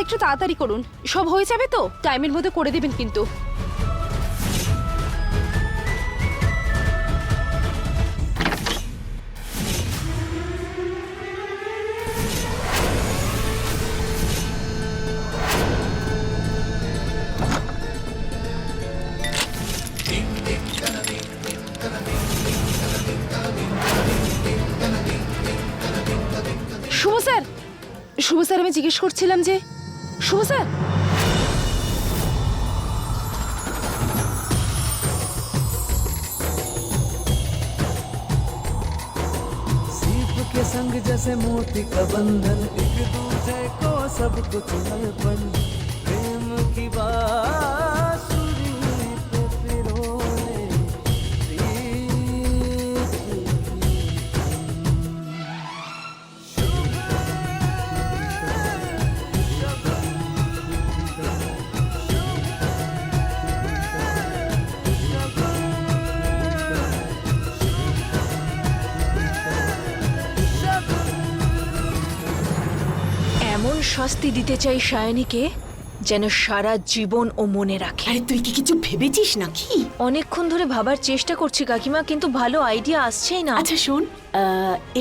একটু তাড়াতাড়ি করুন, সব হয়ে যাবে তো, টাইমের মধ্যে করে দেবেন কিন্তু। শুভ স্যার, শুভ স্যার, আমি জিজ্ঞেস করছিলাম যে শুভ স্যার, सीप के संग जैसे मोती का बंधन, एक दूजे को सब कुछ अर्पण, प्रेम की बांसुरी पे पिरोए प्रीत की এমন শাস্তি দিতে চাই সায়নীকে যেন সারা জীবন ও মনে রাখে। আরে তুই কি কিছু ভেবেছিস নাকি? অনেকক্ষণ ধরে ভাবার চেষ্টা করছি কাকিমা, কিন্তু ভালো আইডিয়া আসছেই না। আচ্ছা শোন,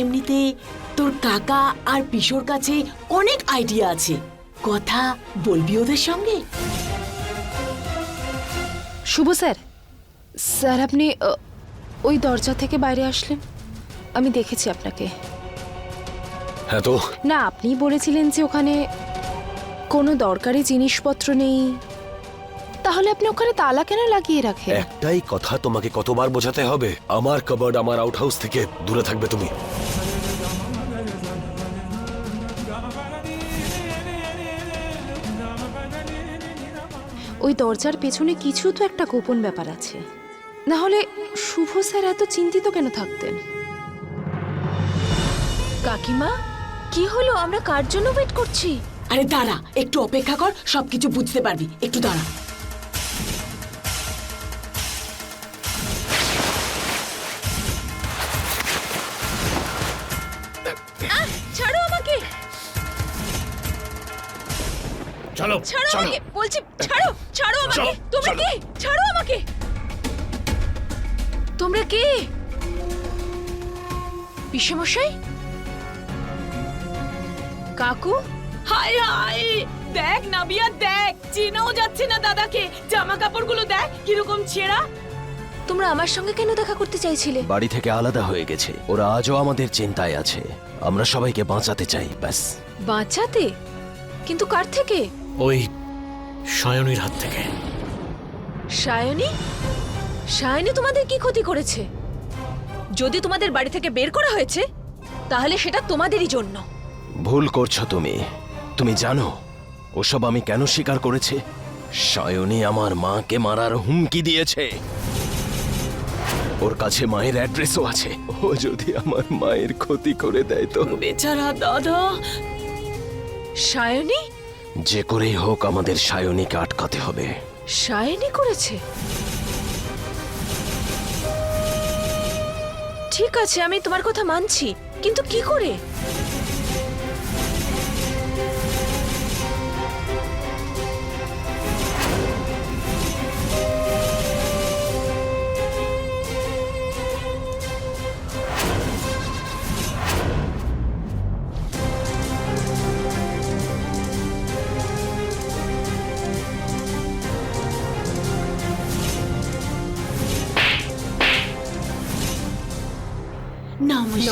এমনিতে তোর কাকা আর পিসোর কাছে অনেক আইডিয়া আছে, কথা বলবি ওদের সঙ্গে? শুভ স্যার, স্যার আপনি ওই দরজা থেকে বাইরে আসলেন, আমি দেখেছি আপনাকে। হ্যাঁ তো না, আপনি বলেছিলেন যে ওখানে কোনো দরকারি জিনিসপত্র নেই, তাহলে আপনি ওখানে তালা কেন লাগিয়ে রাখেন? একটাই কথা তোমাকে কতবার বোঝাতে হবে, আমার কাবার্ড আমার আউট হাউস থেকে দূরে থাকবে তুমি। ওই দরজার পেছনে কিছু তো একটা গোপন ব্যাপার আছে, না হলে শুভ স্যার এত চিন্তিত কেন থাকতেন? কাকিমা, কি হলো? আমরা কার জন্য ওয়েট করছি? আরে দাঁড়া, একটু অপেক্ষা কর, সবকিছু বুঝতে পারবি, একটু দাঁড়া। ছাড়ো আমাকে, চলো ছাড়ো আমাকে বলছি, ছাড়ো, ছাড়ো আমাকে। চলো, তোমরা চলো। কে? ছাড়ো আমাকে। তোমরা কে? পিসেমশাই? কাকু? হায় হায়, দেখ নাবিয়া, দেখ, চেনাও যাচ্ছে না দাদাকে, জামা কাপড়গুলো দেখ কিরকম ছেঁড়া। তোমরা আমার সঙ্গে কেন দেখা করতে চাইছিলে? বাড়ি থেকে আলাদা হয়ে গেছে ওরা, আজও আমাদের চিন্তায় আছে। আমরা সবাইকে বাঁচাতে চাই, ব্যাস। বাঁচাতে? কিন্তু কার থেকে? ওই সায়নীর হাত থেকে। সায়নী? সায়নী তোমাদের কি ক্ষতি করেছে? যদি তোমাদের বাড়ি থেকে বের করা হয়েছে তাহলে সেটা তোমাদেরই জন্য। ভুল করছো তুমি। তুমি জানো ওসব আমি কেন স্বীকার করেছি? সায়নী আমার মাকে মারার হুমকি দিয়েছে। ওর কাছে মায়ের অ্যাড্রেসও আছে। ও যদি আমার মায়ের ক্ষতি করে দেয় তো বেচারা দাদা। সায়নী? যে করেই হোক আমাদের সায়নীকে আটকাতে হবে। সায়নী করেছে? ঠিক আছে, আমি তোমার কথা মানছি, কিন্তু কি করে?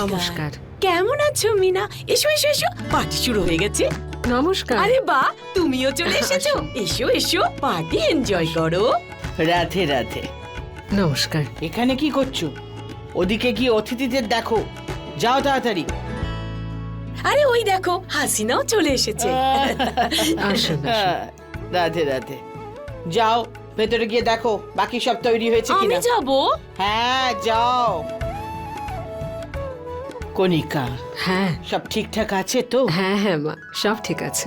নমস্কার। কেমন আছো মিনা? এসো এসো এসো, পার্টি শুরু হয়ে গেছে। নমস্কার। আরে বাহ, তুমিও চলে এসেছো। এসো এসো, পার্টি এনজয় করো। রাধে রাধে। নমস্কার। এখানে কি করছো? ওদিকে গিয়ে অতিথিদের দেখো, যাও তাড়াতাড়ি। আরে ওই দেখো, হাসিনাও চলে এসেছে। আসুন, আসুন। রাধে রাধে। যাও ভেতরে গিয়ে দেখো বাকি সব তৈরি হয়েছে আমি কিনা। যাবো? হ্যাঁ যাও। কণিকা, হ্যাঁ সব ঠিকঠাক আছে তো? হ্যাঁ হ্যাঁ মা, সব ঠিক আছে।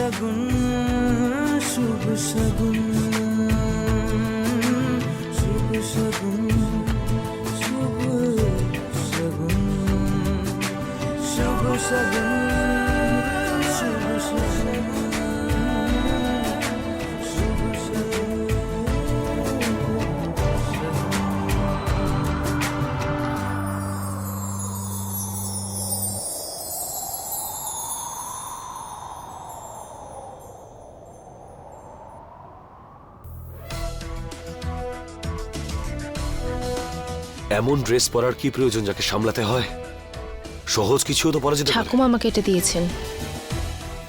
शगुन शुभ शगुन शुभ शगुन शुभ शगुन शुभ शगुन शुभ शगुन शुभ शगुन। এমন ড্রেস পরার কি প্রয়োজন যাকে সামলাতে হয়? সহজ কিছুও তো পরা যেতে পারে। ঠাকুমা আমাকে এটা দিয়েছেন।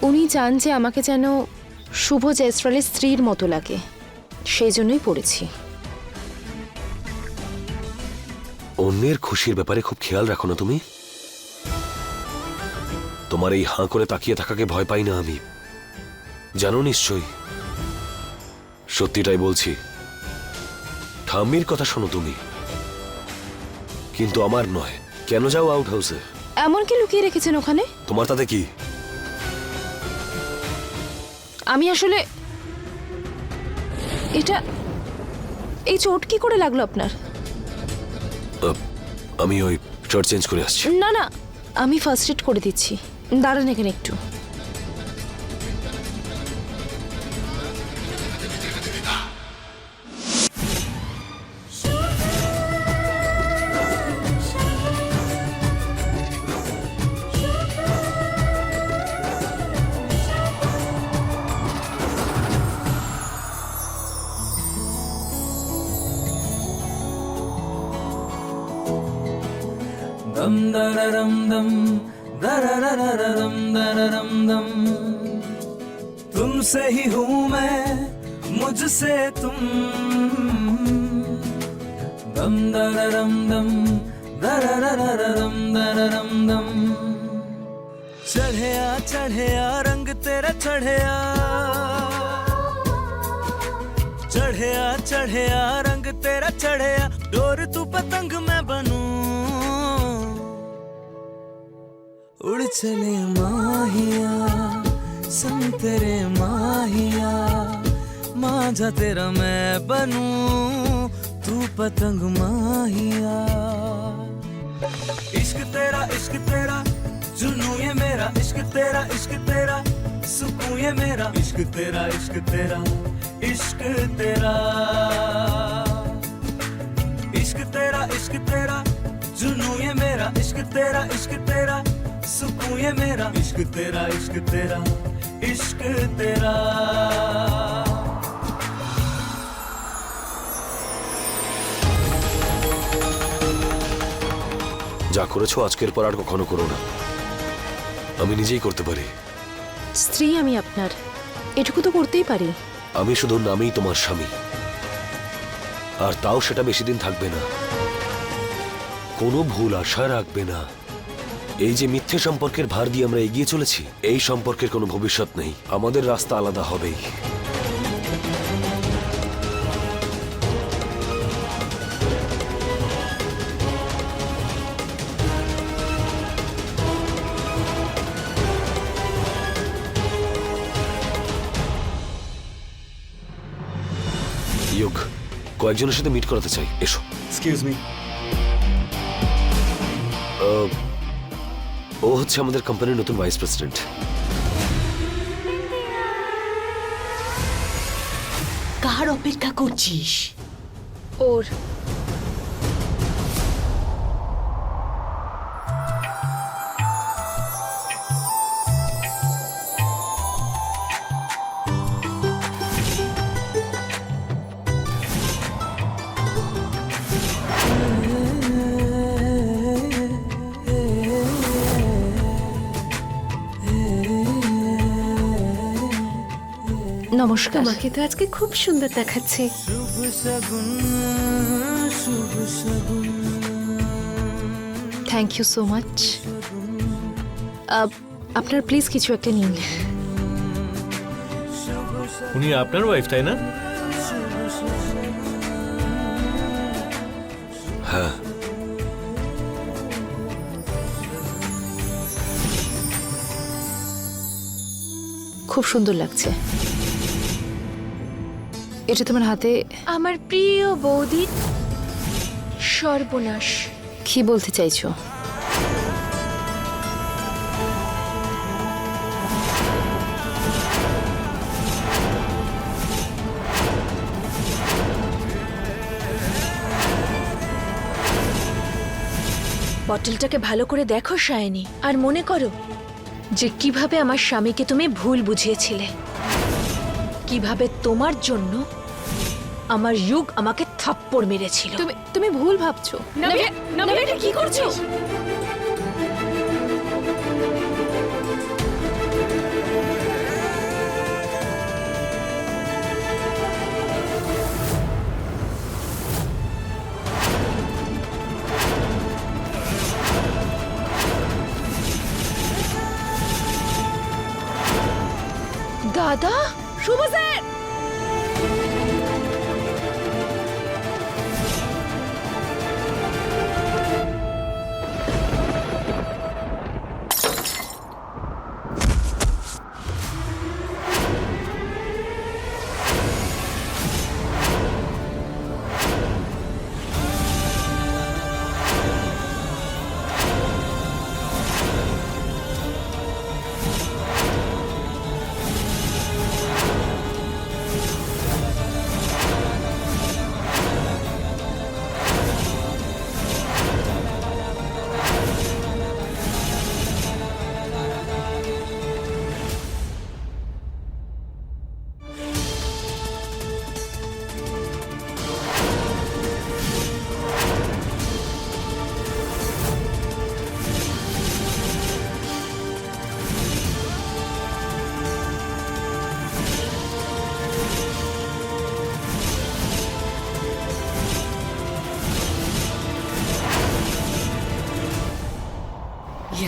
উনি চান যে আমাকে যেন শুভ জয়সওয়ালের স্ত্রীর মতো লাগে, সেই জন্যই পড়েছি। অন্যের খুশির ব্যাপারে খুব খেয়াল রাখো না তুমি? তোমার এই হাঁ করে তাকিয়ে থাকাকে ভয় পাই না আমি, জানো নিশ্চয়ই। সত্যিটাই বলছি, ঠাম্মির কথা শোনো তুমি, কিন্তু আমার নয়। কেন যাও আউট হাউসে? এমন কি লুকিয়ে রেখেছেন ওখানে? তোমার তাতে কি? আমি আসলে এটা এই চোট কি করে লাগলো আপনার? আমি ওই শার্ট চেঞ্জ করে আসছি। না না, আমি ফার্স্ট এড করে দিচ্ছি, দাঁড়ান এখানে একটু। दम दररम दम दररररम दररम दम। तुमसे ही हूँ मैं, मुझसे तुम। दम दररम दम दररररम दररम दम। चढ़या चढ़या रंग तेरा चढ़या, चढ़या चढ़या रंग तेरा चढ़या। डोर तू पतंग मैं बनूं, उड़ चले माहिया संग तेरे माहिया। मांझा तेरा मैं बनूं, तू पतंग माहिया। इश्क तेरा जुनू ये मेरा। इश्क तेरा सुकून ये मेरा। इश्क तेरा इश्क तेरा इश्क तेरा। इश्क तेरा जुनू ये मेरा। इश्क तेरा सुकून ये मेरा। इश्क तेरा इश्क तेरा इश्क तेरा। যা করেছো আজকের পর আর কখনো করো না, আমি নিজেই করতে পারি। স্ত্রী আমি আপনার, এটুকু তো করতেই পারি। আমি শুধু নামেই তোমার স্বামী, আর তাও সেটা বেশি দিন থাকবে না। কোনো ভুল আশা রাখবে না। এই যে মিথ্যে সম্পর্কের ভার দিয়ে আমরা এগিয়ে চলেছি, এই সম্পর্কের কোনো ভবিষ্যৎ নেই। আমাদের রাস্তা আলাদা হবেই। ইয়োগ, কয়েকজনের সাথে মিট করাতে চাই, এসো। Excuse me. ও হচ্ছে আমাদের কোম্পানির নতুন ভাইস প্রেসিডেন্ট। কার অপেক্ষা করছিস? ওর। নমস্কার। তোমাকে তো আজকে খুব সুন্দর দেখাচ্ছে। शुभ शगुन शुभ शगुन। Thank you so much. আপনার প্লিজ কিছু একটা নিন। উনি আপনার ওয়াইফ, তাই না? হ্যাঁ, খুব সুন্দর লাগছে। এটা তোমার হাতে আমার প্রিয় বৌদির সর্বনাশ। কি বলতে চাইছো? বটলটাকে ভালো করে দেখো সায়নী, আর মনে করো যে কিভাবে আমার স্বামীকে তুমি ভুল বুঝিয়েছিলে, কিভাবে তোমার জন্য আমার যুগ আমাকে থাপ্পড় মেরেছিল। তুমি ভুল ভাবছো। নভি, এটা কি করছো? দাদা, শুভ স্যার।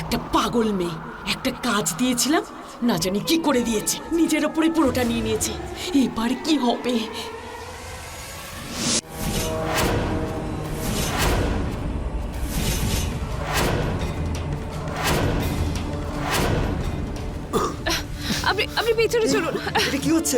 একটা পাগল মেয়ে, একটা কাজ দিয়েছিলাম, না জানি কি করে দিয়েছে, নিজের ওপরে পুরোটা নিয়ে নিয়েছে। এবার কি হবে? আপনি পেছনে চলুন। এটা কি হচ্ছে?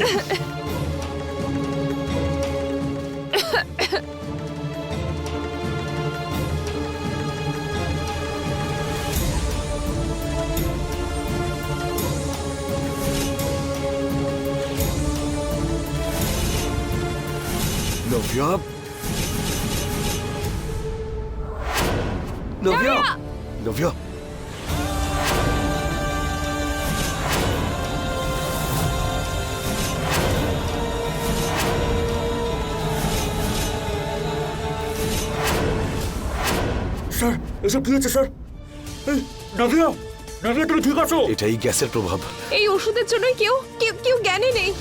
নভ্যা, নভ্যা, নভ্যা, স্যার এসব কি হচ্ছে স্যার? নভ্যা, নভ্যা তুমি ঠিক আছো? এটাই গ্যাসের প্রভাব। এই ওষুধের জন্য কেউ জ্ঞানী নেই।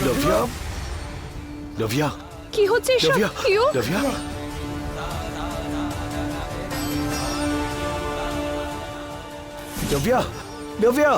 নভ্যা, নভ্যা, কি হচ্ছে এসব? নভ্যা, কেউ নভ্যা, নভ্যা, নভ্যা,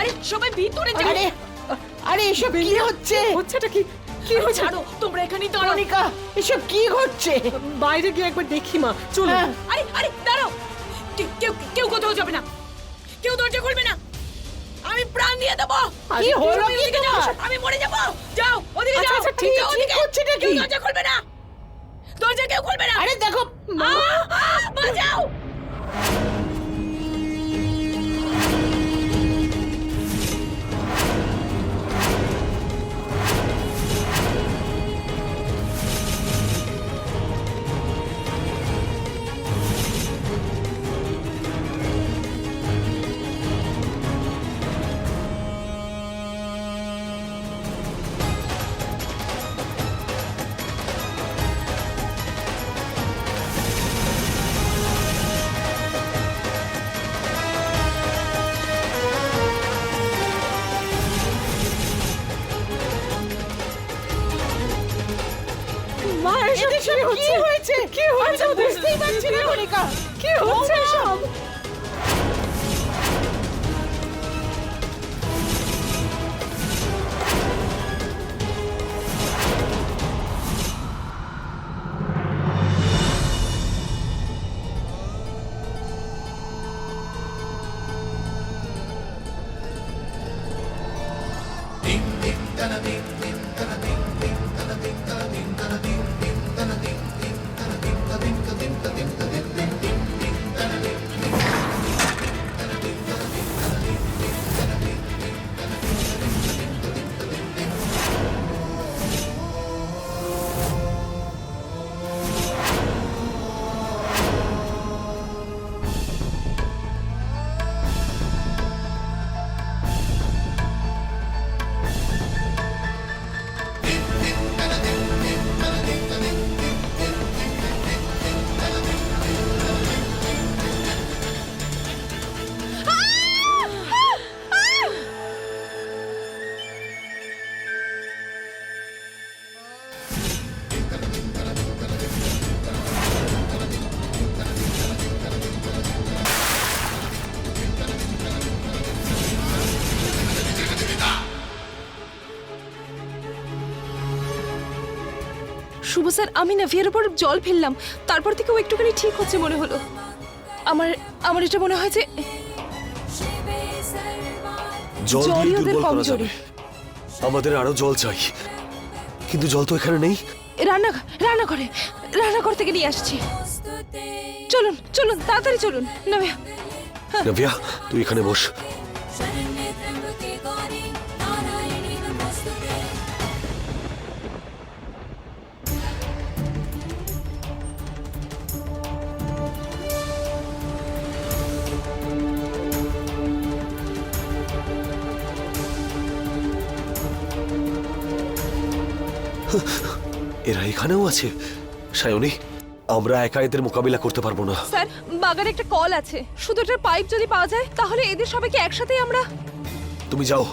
আরে সবাই ভিতরে যাও। আরে আরে এসব কি হচ্ছে? হচ্ছেটা কি? কি কি হয়েছে? ছাড়ো, তোমরা এখানেই দাঁড়াও। মনিকা, এসব কি ঘটছে? বাইরে গিয়ে একবার দেখি মা, চলো। হ্যাঁ। আরে আরে দাঁড়াও, কেউ কোথাও যাবে না, কেউ দরজা খুলবে না। আমি প্রাণ দিয়ে দেবো। কি হলো কি যাও, তোমার? আমি মরে যাবো। যাও ওদিকে আচ্ছা, যাও। আচ্ছা, ঠিক যাও ওদিকে। করছেটা কি? কেউ দরজা খুলবে না, দরজা কেউ খুলবে না। আরে দেখো, বাঁচাও। মা, এসব কি হয়েছে? কি হয়েছে? বুঝতেই পারছি না মনিকা। কি হচ্ছে সব? শুভ স্যার, আমি নাভিয়ার উপর জল ফেললাম, তারপর থেকে ও একটুখানি ঠিক হচ্ছে মনে হলো। আমার আমার এটা মনে হয় যে জল জলই দিয়ে ওদের দুর্বল করা কমজোরি। যাবে। আমাদের আরো জল চাই, কিন্তু জল তো এখানে নেই। রান্নাঘর থেকে নিয়ে আসছি। চলুন চলুন, তাড়াতাড়ি চলুন। নাভিয়া, নাভিয়া, তুই এখানে বস। এরা এখানেও আছে। সায়নী, আমরা একা এদের মোকাবিলা করতে পারবো না। স্যার, বাগানে একটা কল আছে, শুধু একটা পাইপ যদি পাওয়া যায় তাহলে এদের সবাইকে একসাথেই আমরা। তুমি যাও,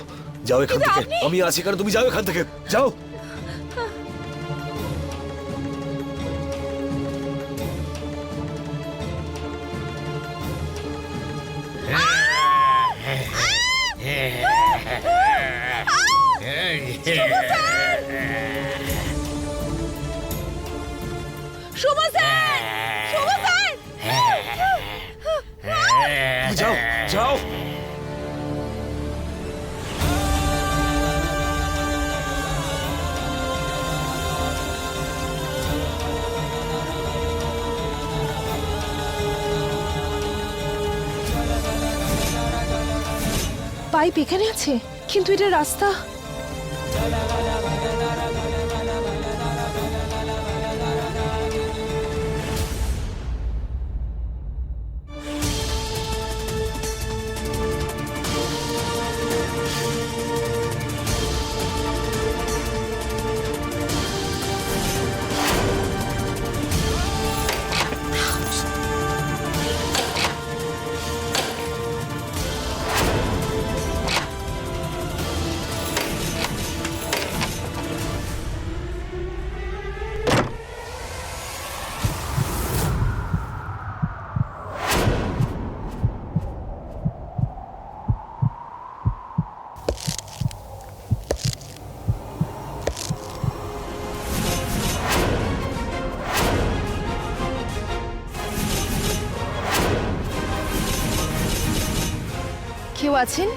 যাও এখান কিন্তু থেকে। আপনি- আমি আছি কারণ তুমি যাও এখান থেকে, যাও। শুভ স্যার, শুভ স্যার, তুমি যাও, যাও। পাইপ এখানে আছে, কিন্তু এটা রাস্তা। কেউ আছেন?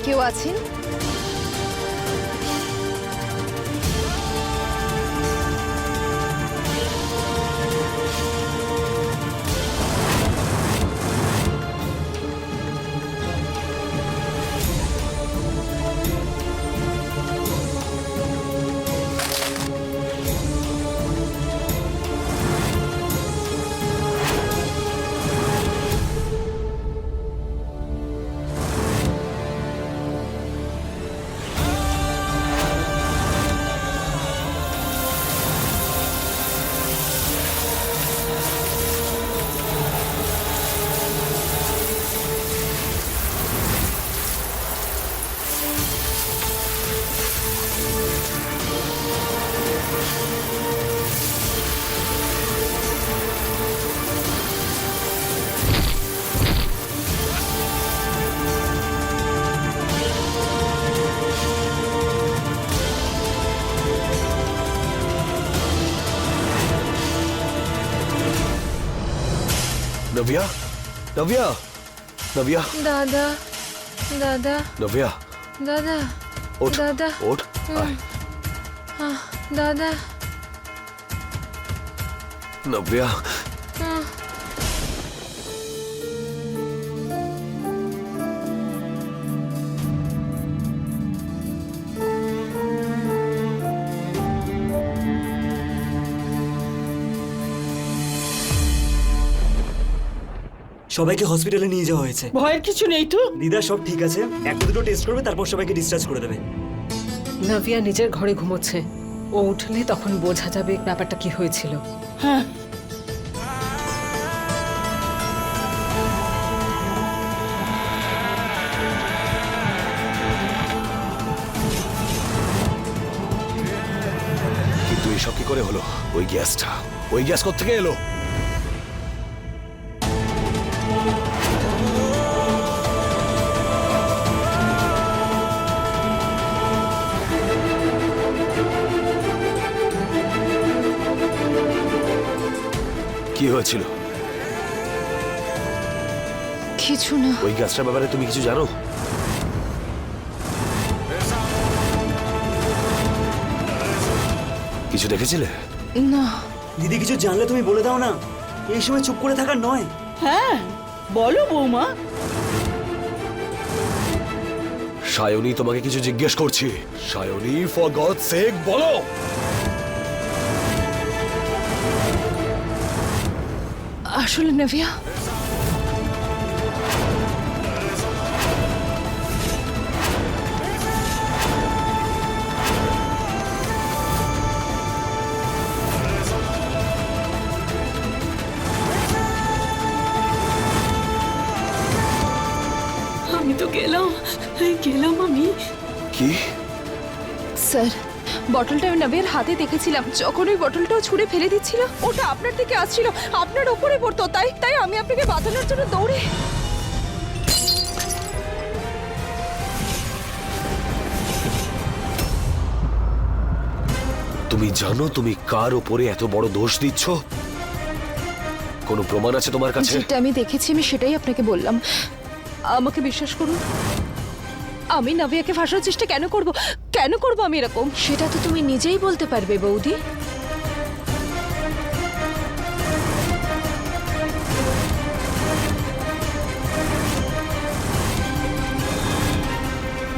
কেউ আছেন? নভিয়া, নভিয়া, নভিয়া, দাদা দাদা নভিয়া, দাদা ওঠ, দাদা ওঠ, আয়। দাদা নভিয়া, সবাইকে হসপিটালে নিয়ে যাওয়া হয়েছে। ভয়ের কিছু নেই তো? দিদা সব ঠিক আছে, একটা দুটো টেস্ট করবে, তারপর সবাইকে ডিসচার্জ করে দেবে। নাভিয়া নিজের ঘরে ঘুমোচ্ছে, ও উঠলে তখন বোঝা যাবে ব্যাপারটা কি হয়েছিল। হ্যাঁ, কিন্তু এসব কি করে হলো? ওই গ্যাস কোত্থেকে এলো? কি হয়েছিল? কিছু না। ওই গ্যাসটার ব্যাপারে তুমি কিছু জানো? কিছু দেখেছিলে? না। দিদি কিছু জানলে তুমি বলে দাও না, এই সময় চুপ করে থাকার নয়। হ্যাঁ বলো বৌমা। সায়নী তোমাকে কিছু জিজ্ঞেস করছি। সায়নী, ফর গড সেক বলো। আসলে নাভিয়া, আমি তো গেলাম আমি। কি? স্যার, বটলটা আমি নাভিয়ার হাতে দেখেছিলাম। যখন ওই বটলটাও ছুঁড়ে ফেলে দিচ্ছিল, ওটা আপনার দিকে আসছিল, আপনার ওপরে পড়তো। তাই আমি আপনাকে বাঁচানোর জন্য দৌড়ে। তুমি জানো তুমি কার ওপরে এত বড় দোষ দিচ্ছ? কোনো প্রমাণ আছে তোমার কাছে? যেটা আমি দেখেছি আমি সেটাই আপনাকে বললাম। আমাকে বিশ্বাস করুন, আমি নাভিয়াকে ফাঁসানোর চেষ্টা কেন করব আমি এরকম? সেটা তো তুমি নিজেই বলতে পারবে বৌদি।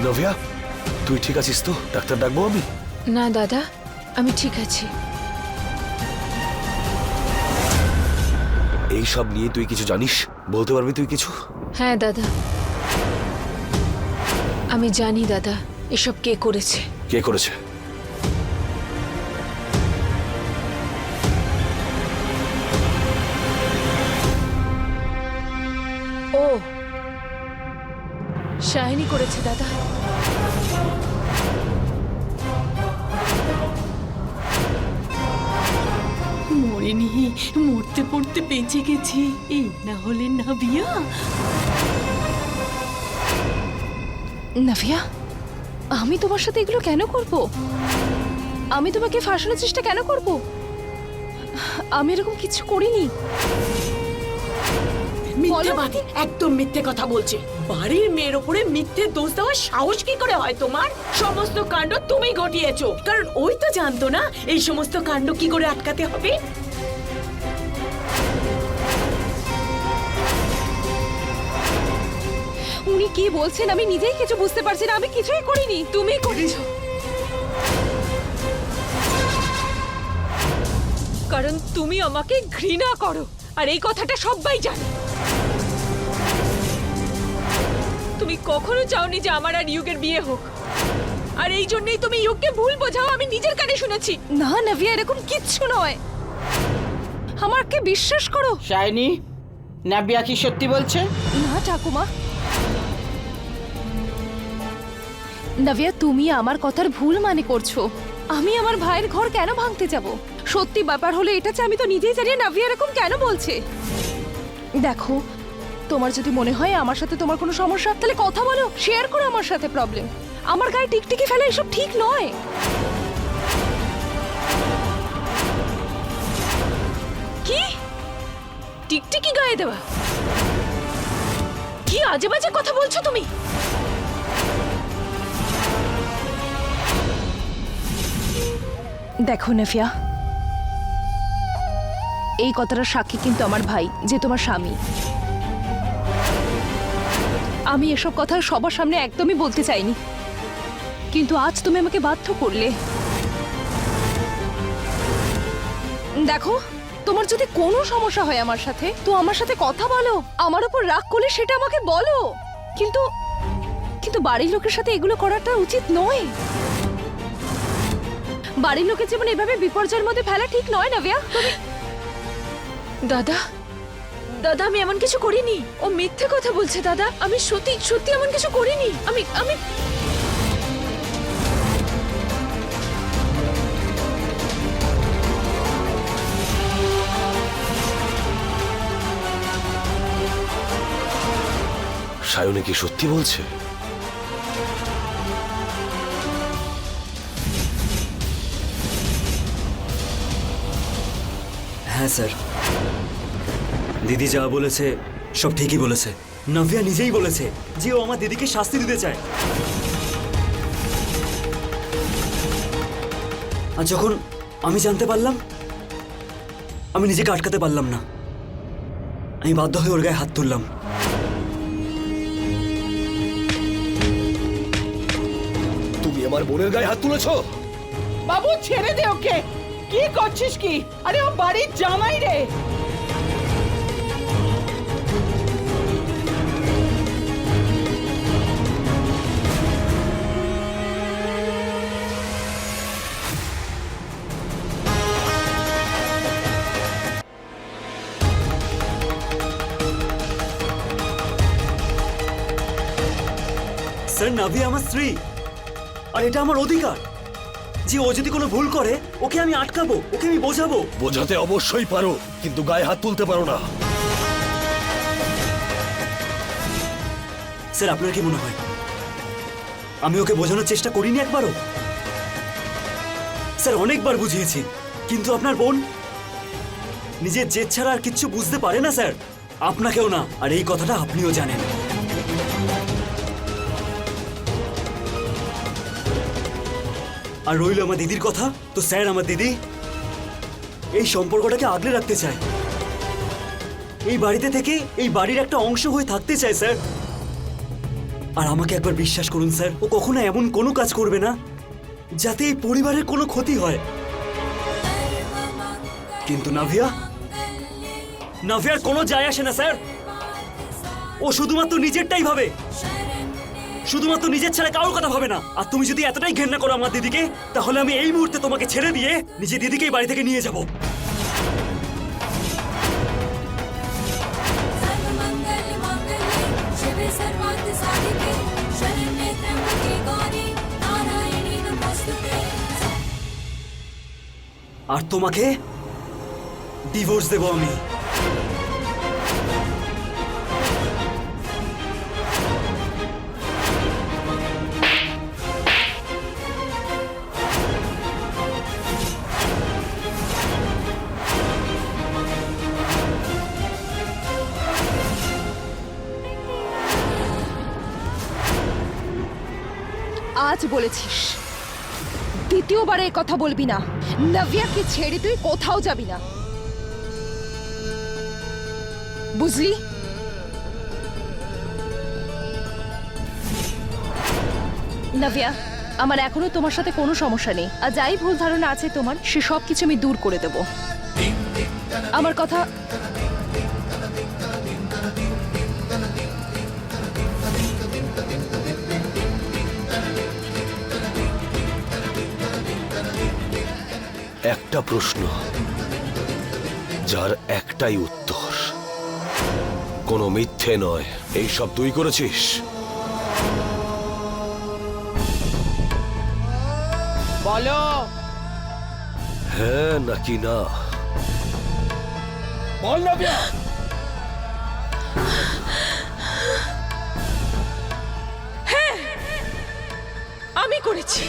নভিয়া, তুই ঠিক আছিস তো? ডাক্তার ডাকবো আমি? না দাদা, আমি ঠিক আছি। এই সব নিয়ে তুই কিছু জানিস? বলতে পারবি তুই কিছু? হ্যাঁ দাদা, আমি জানি দাদা এসব কে করেছে। কে করেছে? ও শাহিনী করেছে দাদা। মরিনি, মরতে পড়তে বেঁচে গেছি। এই না হলে নাভিয়া। নাভিয়া, আমি তোমার সাথে এগুলো কেন করব? আমি তোমাকে ফাঁসানোর চেষ্টা কেন করব? আমি এরকম কিছু করিনি। মিথ্যাবাদী, একদম মিথ্যে কথা বলছে। বাড়ির মেয়ের ওপরে মিথ্যে দোষ দেওয়ার সাহস কি করে হয় তোমার? সমস্ত কাণ্ড তুমি ঘটিয়েছো, কারণ ওই তো জানতো না এই সমস্ত কাণ্ড কি করে আটকাতে হবে। উনি কি বলছেন আমি নিজেই কিছু বুঝতে পারছি না। আমি কিছুই করিনি। তুমি করেছো, কারণ তুমি আমাকে ঘৃণা করো, আর এই কথাটা সবাই জানে। তুমি কখনো চাওনি যে আমার আর ইউকের বিয়ে হোক, আর এই জন্যই তুমি ইউককে ভুল বোঝাও। আমি নিজের কানে শুনেছি। না নাভিয়া, এরকম কিচ্ছু নয়। আমাকে বিশ্বাস করো। শাইনি, নাভিয়া কি সত্যি বলছে? না ঠাকুমা, নাভিয়া তুমি আমার কথার ভুল মানে করছো। আমি আমার ভাইয়ের ঘর কেন ভাঙতে যাব? সত্যি ব্যাপার হলো এটা যে আমি তো নিজেই জানি নাভিয়া এরকম কেন বলছে। দেখো, তোমার যদি মনে হয় আমার সাথে তোমার কোনো সমস্যা, তাহলে কথা বলো, শেয়ার করো আমার সাথে প্রবলেম। আমার গায়ে টিকটিকি ফেলা এসব ঠিক নয়। কি টিকটিকি গায়ে দেওয়া? কি আজে বাজে কথা বলছো তুমি? দেখো নাভিয়া, এই কথাটার সাক্ষী কিন্তু আমার ভাই, যে তোমার স্বামী। আমি এসব কথা সবার সামনে একদমই বলতে চাইনি, কিন্তু আজ তুমি আমাকে বাধ্য করলে। দেখো, তোমার যদি কোনো সমস্যা হয় আমার সাথে, তো আমার সাথে কথা বলো। আমার উপর রাগ করলে সেটা আমাকে বলো, কিন্তু কিন্তু বাড়ির লোকের সাথে এগুলো করাটা উচিত নয়। বাড়ির লোকের যেমন এভাবে বিপর্যয়ের মধ্যে ফেলা ঠিক নয় নাভিয়া। তুমি দাদা, দাদা আমি এমন কিছু করিনি। ও মিথ্যে কথা বলছে দাদা। আমি সত্যি সত্যি এমন কিছু করিনি। আমি আমি সায়নী কি সত্যি বলছে? হ্যাঁ স্যার, দিদি যা বলেছে সব ঠিকই বলেছে। নাভিয়া নিজেই বলেছে যে ও আমার দিদিকে শাস্তি দিতে চায়। আর যখন আমি জানতে পারলাম, আমি নিজেকে আটকাতে পারলাম না। আমি বাধ্য হয়ে ওর গায়ে হাত তুললাম। তুমি আমার বোনের গায়ে হাত তুলেছো? বাবু ছেড়ে দে ওকে। কি করছিস কি? আরে ও বাড়ির জামাই রে। স্যার, নাভিয়া আমার স্ত্রী, আর এটা আমার অধিকার যে ও যদি কোনো ভুল করে ওকে আমি আটকাবো, ওকে আমি বোঝাবো। বোঝাতে অবশ্যই পারো, কিন্তু গায়ে হাত তুলতে পারো না। স্যার, আপনার কি মনে হয় আমি ওকে বোঝানোর চেষ্টা করিনি একবারও? স্যার অনেকবার বুঝিয়েছি, কিন্তু আপনার বোন নিজের জেদ ছাড়া আর কিচ্ছু বুঝতে পারে না স্যার। আপনাকেও না, আর এই কথাটা আপনিও জানেন। আর রইল আমার দিদির কথা, তো স্যার আমার দিদি এই সম্পর্কটাকে আগলে রাখতে চায়, এই বাড়িতে থেকে এই বাড়ির একটা অংশ হয়ে থাকতে চায় স্যার। আর আমাকে একবার বিশ্বাস করুন স্যার, ও কখনো এমন কোনো কাজ করবে না যাতে এই পরিবারের কোনো ক্ষতি হয়। কিন্তু নাভিয়ার কোনো যায় আসে না স্যার। ও শুধুমাত্র নিজেরটাই ভাবে, শুধুমাত্র নিজের ছাড়া কারোর কথা ভাবে না। আর তুমি যদি এতটাই ঘৃণা করো আমার দিদিকে, তাহলে আমি এই মুহূর্তে তোমাকে ছেড়ে দিয়ে নিজের দিদিকে এই বাড়ি থেকে নিয়ে যাব। আর তোমাকে ডিভোর্স দেব আমি। আজ বলেছিস, দ্বিতীয়বার এই কথা বলবি না। নাভিয়াকে ছেড়ে তুই কোথাও যাবি না, বুঝলি? নাভিয়া, আমার এখনো তোমার সাথে কোনো সমস্যা নেই, আর যাই ভুল ধারণা আছে তোমার, সে সব কিছু আমি দূর করে দেব। আমার কথা একটা প্রশ্ন, যার একটাই উত্তর, কোনো মিথ্যে নয়। এই সব তুই করেছিস? বলো। হ্যাঁ নাকি না? বল নাভিয়া। আমি করেছি।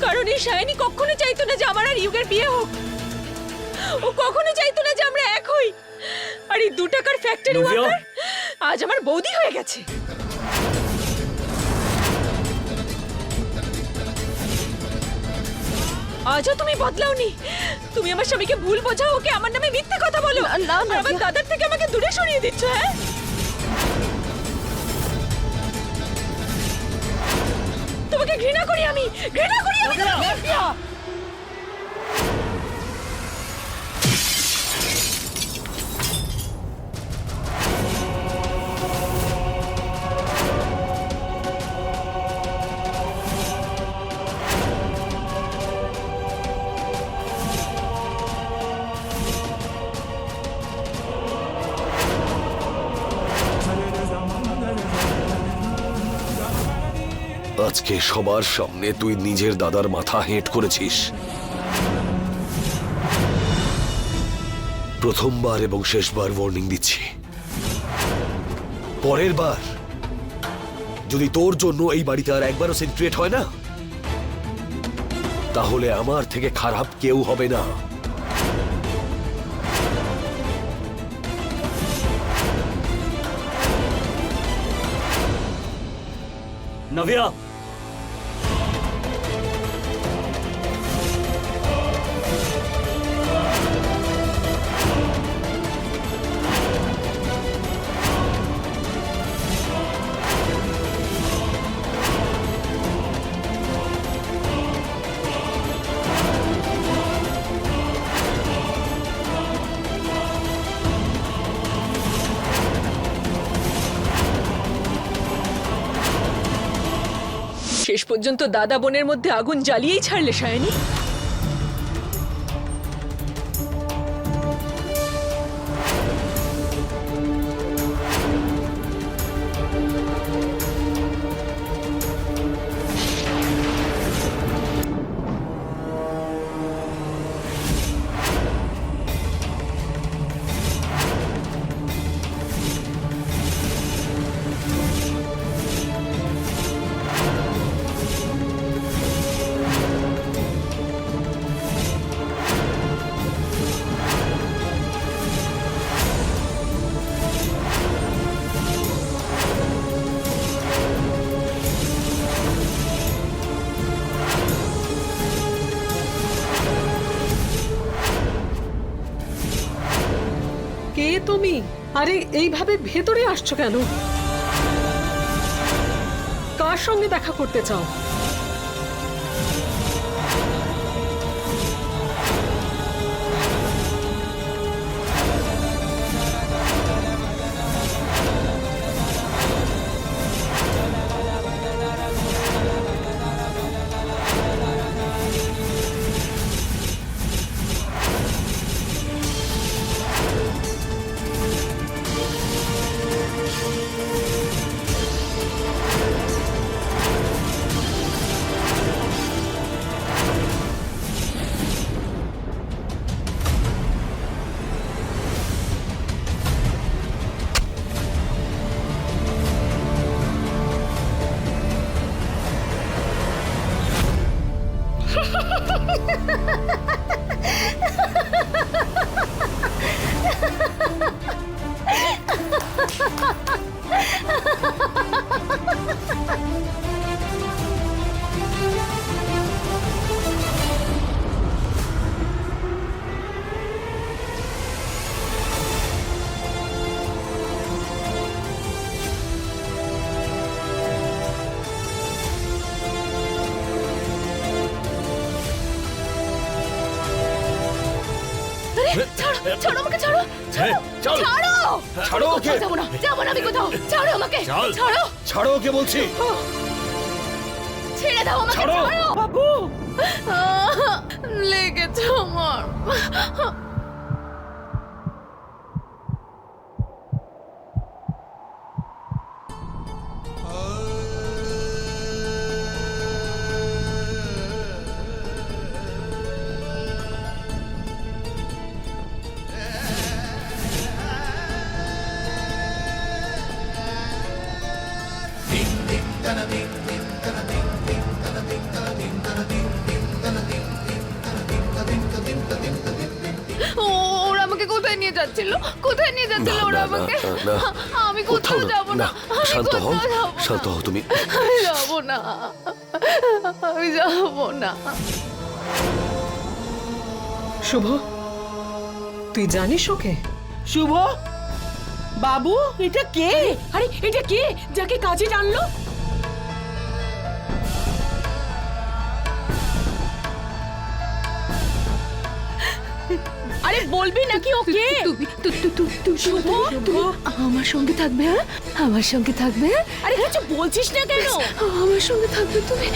কারণ এই শায়নি কখনো চাইতো না যে আমার আর ইউগের বিয়ে হোক। ও কখনো চাইতো না যে আমরা এক হই। আর এই 2 টাকার ফ্যাক্টরি নাভিয়া। ওয়ার্কার আজ আমার বৌদি হয়ে গেছে। আজও তুমি বদলাওনি। তুমি আমার স্বামীকে ভুল বোঝাও, ওকে আমার নামে মিথ্যে কথা বলো। না, না, আর আমার নাভিয়া। দাদার থেকে আমাকে দূরে সরিয়ে দিচ্ছ। হ্যাঁ, তোমাকে ঘৃণা করি আমি, ঘৃণা করি আমি। নাভিয়া। আজকে সবার সামনে তুই নিজের দাদার মাথা হেঁট করেছিস। প্রথমবার এবং শেষবার ওয়ার্নিং দিচ্ছি, পরের বার যদি তোর জন্য এই বাড়িতে আর একবারও সিন ক্রিয়েট হয় না, তাহলে আমার থেকে খারাপ কেউ হবে না। নাভিয়া, শেষ পর্যন্ত দাদা বোনের মধ্যে আগুন জ্বালিয়েই ছাড়লে শায়নি। তুমি? আরে এইভাবে ভেতরে আসছো কেন? কার সঙ্গে দেখা করতে চাও? ছাড়ো আমাকে, ছাড়ো, ছাড়ো, চল। ছাড়ো, ছাড়ো ওকে। কোথাও যাবো না, যাবো না আমি কোথাও, ছাড়ো আমাকে, চল। ছাড়ো, ছাড়ো ওকে বলছি। ছেড়ে দাও আমাকে, ছাড়ো। ছাড়ো। বাবু, লেগেছে আমার। ওরা আমাকে কোথায় নিয়ে যাচ্ছিল? কোথায় নিয়ে যাচ্ছিল ওরা আমাকে? আমি কোথাও যাব না, আমি শান্ত হও, কোথাও যাব না। শান্ত হও তুমি। আমি যাব না, আমি যাব না। শুভ, তুই জানিস ওকে? শুভ বাবু, এটা কে? আরে এটা কে যাকে কাজে টানলো? আরে বলবি নাকি ও কে? তুমি শুভ, তুমি আমার সঙ্গে থাকবে, হ্যাঁ? আমার সঙ্গে থাকবে, হ্যাঁ? আরে কিছু বলছিস না কেন? আমার সঙ্গে থাকবে তুমি।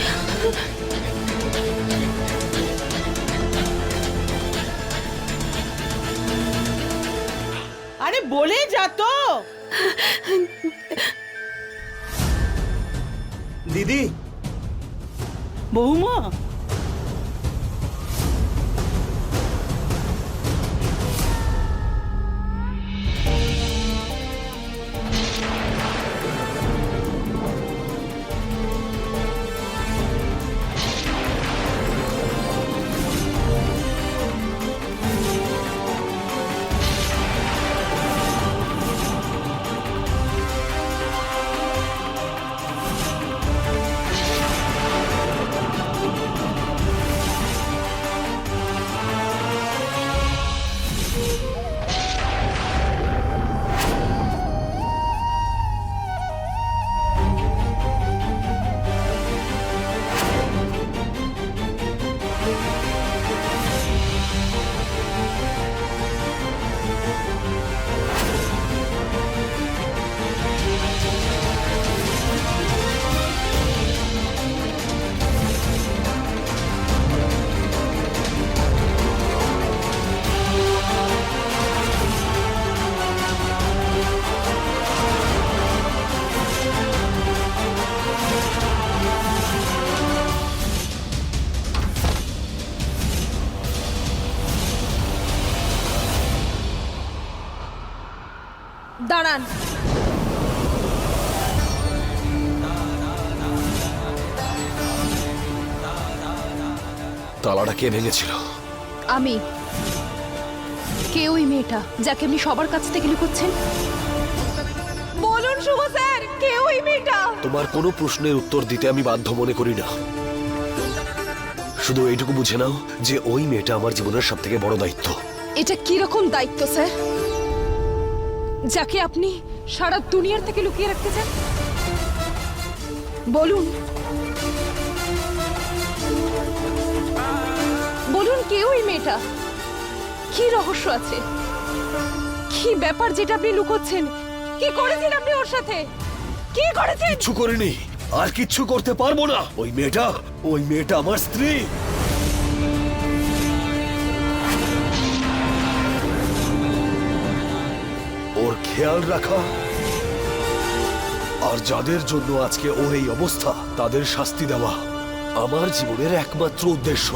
আরে বলে যা তো। দিদি, বৌমা, দাঁড়ান। তালাটা কে ভেঙেছিল? আমি। কে ওই মেয়েটা যাকে আপনি সবার কাছ থেকে লুকোচ্ছেন? বলুন শুভ স্যার, কে ওই মেয়েটা? তোমার কোনো প্রশ্নের উত্তর দিতে আমি বাধ্য মনে করি না। শুধু এইটুকু বুঝে নাও যে ওই মেয়েটা আমার জীবনের সব থেকে বড় দায়িত্ব। এটা কি রকম দায়িত্ব স্যার? যাকে আপনি সারা দুনিয়ার থেকে লুকিয়ে রাখতে চান? বলুন, বলুন কে ওই মেয়েটা? কি রহস্য আছে? কি ব্যাপার যেটা আপনি লুকোচ্ছেন? কি করেছেন আপনি ওর সাথে? কি করেছেন? কিচ্ছু করিনি, আর কিচ্ছু করতে পারবো না। ওই মেয়েটা আমার স্ত্রী। ওর খেয়াল রাখা আর যাদের জন্য আজকে ওর এই অবস্থা তাদের শাস্তি দেওয়া আমার জীবনের একমাত্র উদ্দেশ্য।